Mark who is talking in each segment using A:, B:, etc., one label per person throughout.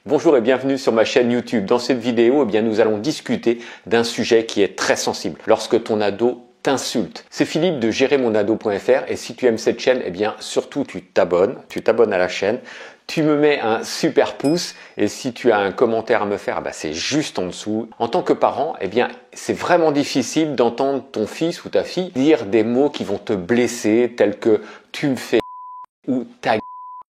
A: Bonjour et bienvenue sur ma chaîne YouTube. Dans cette vidéo, nous allons discuter d'un sujet qui est très sensible. Lorsque ton ado t'insulte. C'est Philippe de GérerMonAdo.fr et si tu aimes cette chaîne, surtout tu t'abonnes à la chaîne. Tu me mets un super pouce et si tu as un commentaire à me faire, c'est juste en dessous. En tant que parent, c'est vraiment difficile d'entendre ton fils ou ta fille dire des mots qui vont te blesser tels que tu me fais ou ta gueule.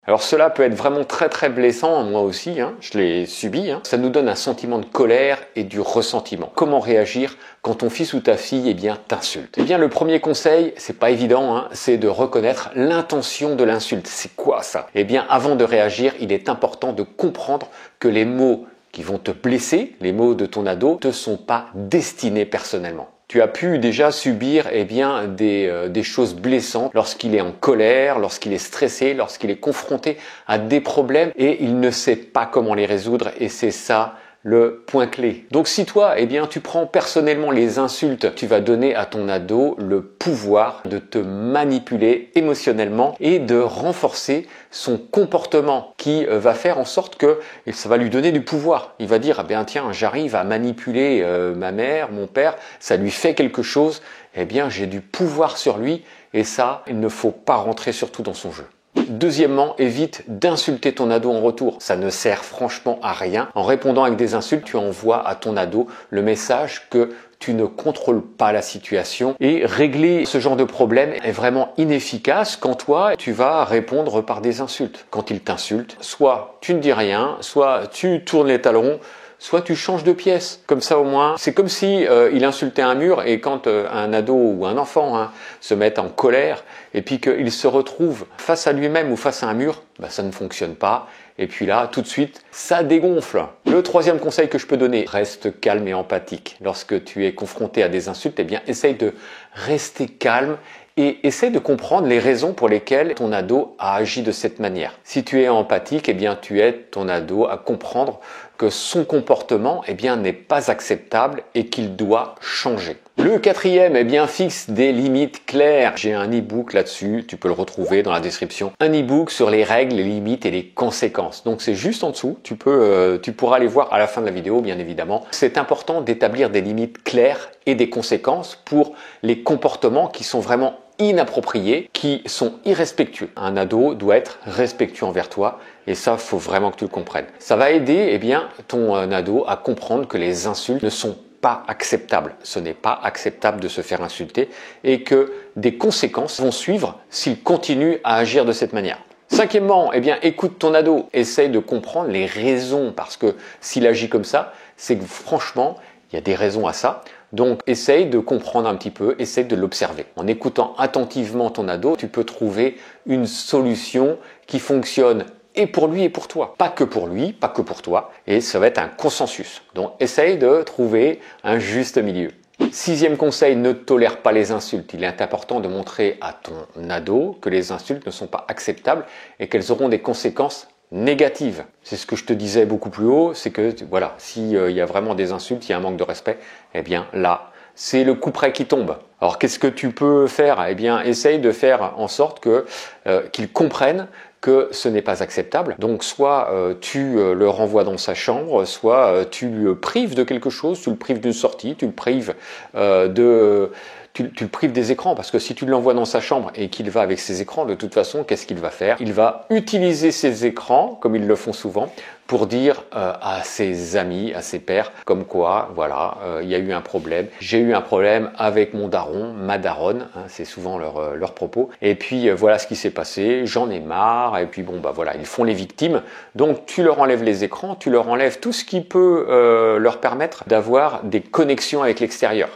A: Alors cela peut être vraiment très blessant, moi aussi, je l'ai subi. Ça nous donne un sentiment de colère et du ressentiment. Comment réagir quand ton fils ou ta fille t'insulte? Le premier conseil, c'est pas évident, c'est de reconnaître l'intention de l'insulte. C'est quoi ça? Avant de réagir, il est important de comprendre que les mots qui vont te blesser, les mots de ton ado, ne te sont pas destinés personnellement. Tu as pu déjà subir des choses blessantes lorsqu'il est en colère, lorsqu'il est stressé, lorsqu'il est confronté à des problèmes et il ne sait pas comment les résoudre et c'est ça le point clé. Donc si toi, tu prends personnellement les insultes, tu vas donner à ton ado le pouvoir de te manipuler émotionnellement et de renforcer son comportement qui va faire en sorte que ça va lui donner du pouvoir. Il va dire, tiens, j'arrive à manipuler ma mère, mon père, ça lui fait quelque chose, j'ai du pouvoir sur lui et ça, il ne faut pas rentrer surtout dans son jeu. Deuxièmement, évite d'insulter ton ado en retour. Ça ne sert franchement à rien. En répondant avec des insultes, tu envoies à ton ado le message que tu ne contrôles pas la situation et régler ce genre de problème est vraiment inefficace quand toi, tu vas répondre par des insultes. Quand il t'insulte, soit tu ne dis rien, soit tu tournes les talons, soit tu changes de pièce. Comme ça au moins, c'est comme si il insultait un mur et quand un ado ou un enfant se met en colère et puis qu'il se retrouve face à lui-même ou face à un mur, ça ne fonctionne pas. Et puis là, tout de suite, ça dégonfle. Le troisième conseil que je peux donner, reste calme et empathique. Lorsque tu es confronté à des insultes, essaye de rester calme et essaie de comprendre les raisons pour lesquelles ton ado a agi de cette manière. Si tu es empathique, tu aides ton ado à comprendre que son comportement n'est pas acceptable et qu'il doit changer. Le quatrième, fixe des limites claires. J'ai un e-book là-dessus, tu peux le retrouver dans la description. Un e-book sur les règles, les limites et les conséquences. Donc c'est juste en dessous, tu pourras aller voir à la fin de la vidéo, bien évidemment. C'est important d'établir des limites claires et des conséquences pour les comportements qui sont vraiment inappropriés, qui sont irrespectueux. Un ado doit être respectueux envers toi et ça, faut vraiment que tu le comprennes. Ça va aider ton ado à comprendre que les insultes ne sont pas acceptables. Ce n'est pas acceptable de se faire insulter et que des conséquences vont suivre s'il continue à agir de cette manière. Cinquièmement, écoute ton ado. Essaye de comprendre les raisons parce que s'il agit comme ça, c'est que franchement, il y a des raisons à ça. Donc, essaye de comprendre un petit peu, essaye de l'observer. En écoutant attentivement ton ado, tu peux trouver une solution qui fonctionne et pour lui et pour toi. Pas que pour lui, pas que pour toi. Et ça va être un consensus. Donc, essaye de trouver un juste milieu. Sixième conseil, ne tolère pas les insultes. Il est important de montrer à ton ado que les insultes ne sont pas acceptables et qu'elles auront des conséquences négatives. C'est ce que je te disais beaucoup plus haut, c'est que voilà, s'il y a vraiment des insultes, il y a un manque de respect, là, c'est le coup près qui tombe. Alors qu'est-ce que tu peux faire? Essaye de faire en sorte qu'ils comprennent que ce n'est pas acceptable. Donc soit tu le renvoies dans sa chambre, soit tu le prives de quelque chose, tu le prives d'une sortie, tu le prives tu le prives des écrans parce que si tu l'envoies dans sa chambre et qu'il va avec ses écrans, de toute façon, qu'est-ce qu'il va faire? Il va utiliser ses écrans, comme ils le font souvent, pour dire à ses amis, à ses pairs, comme quoi, voilà, il y a eu un problème. J'ai eu un problème avec mon daron, ma daronne, c'est souvent leur propos. Et puis voilà ce qui s'est passé, j'en ai marre. Et puis voilà, ils font les victimes. Donc tu leur enlèves les écrans, tu leur enlèves tout ce qui peut leur permettre d'avoir des connexions avec l'extérieur.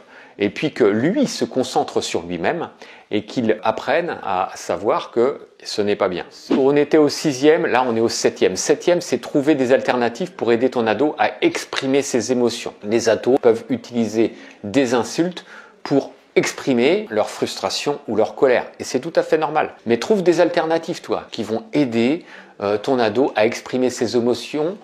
A: Et puis que lui se concentre sur lui-même et qu'il apprenne à savoir que ce n'est pas bien. On était au sixième, là on est au septième. Septième, c'est trouver des alternatives pour aider ton ado à exprimer ses émotions. Les ados peuvent utiliser des insultes pour exprimer leur frustration ou leur colère. Et c'est tout à fait normal. Mais trouve des alternatives, toi, qui vont aider ton ado à exprimer ses émotions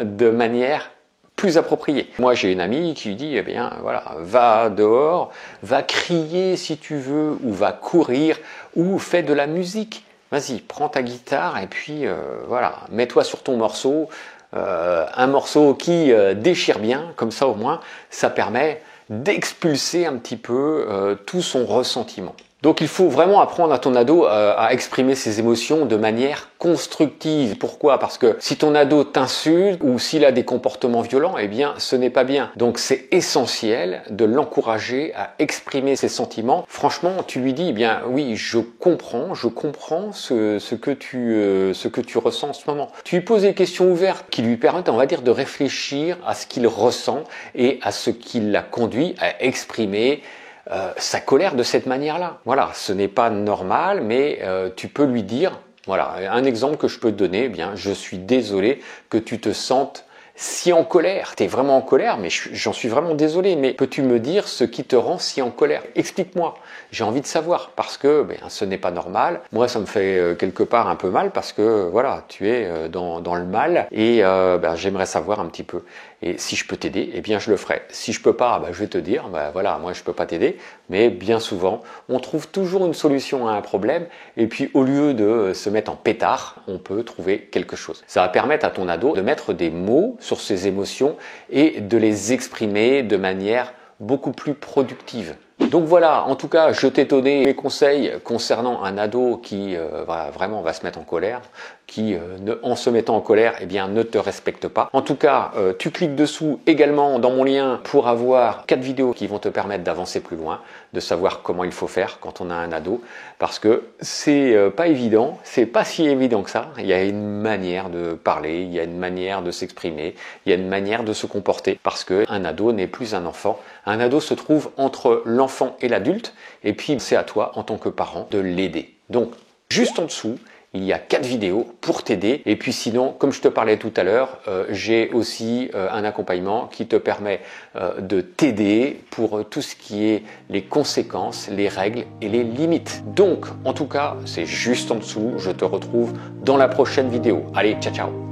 A: de manière plus approprié. Moi, j'ai une amie qui dit, voilà, va dehors, va crier si tu veux, ou va courir, ou fais de la musique. Vas-y, prends ta guitare et puis voilà, mets-toi sur ton morceau, un morceau qui déchire bien, comme ça au moins, ça permet d'expulser un petit peu tout son ressentiment. Donc il faut vraiment apprendre à ton ado à exprimer ses émotions de manière constructive. Pourquoi? Parce que si ton ado t'insulte ou s'il a des comportements violents, eh bien ce n'est pas bien. Donc c'est essentiel de l'encourager à exprimer ses sentiments. Franchement, tu lui dis, eh bien oui, je comprends ce que tu ressens en ce moment. Tu lui poses des questions ouvertes qui lui permettent, on va dire, de réfléchir à ce qu'il ressent et à ce qui l'a conduit à exprimer sa colère de cette manière-là. Voilà, ce n'est pas normal, mais tu peux lui dire, voilà, un exemple que je peux te donner, eh bien, je suis désolé que tu te sentes si en colère. Tu es vraiment en colère, mais j'en suis vraiment désolé, mais peux-tu me dire ce qui te rend si en colère? Explique-moi, j'ai envie de savoir, parce que ce n'est pas normal. Moi, ça me fait quelque part un peu mal, parce que voilà, tu es dans le mal, et j'aimerais savoir un petit peu. Et si je peux t'aider, eh bien je le ferai. Si je peux pas, je vais te dire, voilà, moi je peux pas t'aider, mais bien souvent, on trouve toujours une solution à un problème, et puis au lieu de se mettre en pétard, on peut trouver quelque chose. Ça va permettre à ton ado de mettre des mots sur ses émotions et de les exprimer de manière beaucoup plus productive. Donc voilà, en tout cas, je t'ai donné mes conseils concernant un ado qui vraiment va se mettre en colère, qui en se mettant en colère, eh bien, ne te respecte pas. En tout cas, tu cliques dessous également dans mon lien pour avoir 4 vidéos qui vont te permettre d'avancer plus loin, de savoir comment il faut faire quand on a un ado, parce que c'est pas évident, c'est pas si évident que ça. Il y a une manière de parler, il y a une manière de s'exprimer, il y a une manière de se comporter, parce que un ado n'est plus un enfant. Un ado se trouve entre l'enfant et l'adulte, et puis c'est à toi, en tant que parent, de l'aider. Donc, juste en dessous, il y a 4 vidéos pour t'aider. Et puis sinon, comme je te parlais tout à l'heure, j'ai aussi un accompagnement qui te permet de t'aider pour tout ce qui est les conséquences, les règles et les limites. Donc, en tout cas, c'est juste en dessous. Je te retrouve dans la prochaine vidéo. Allez, ciao, ciao!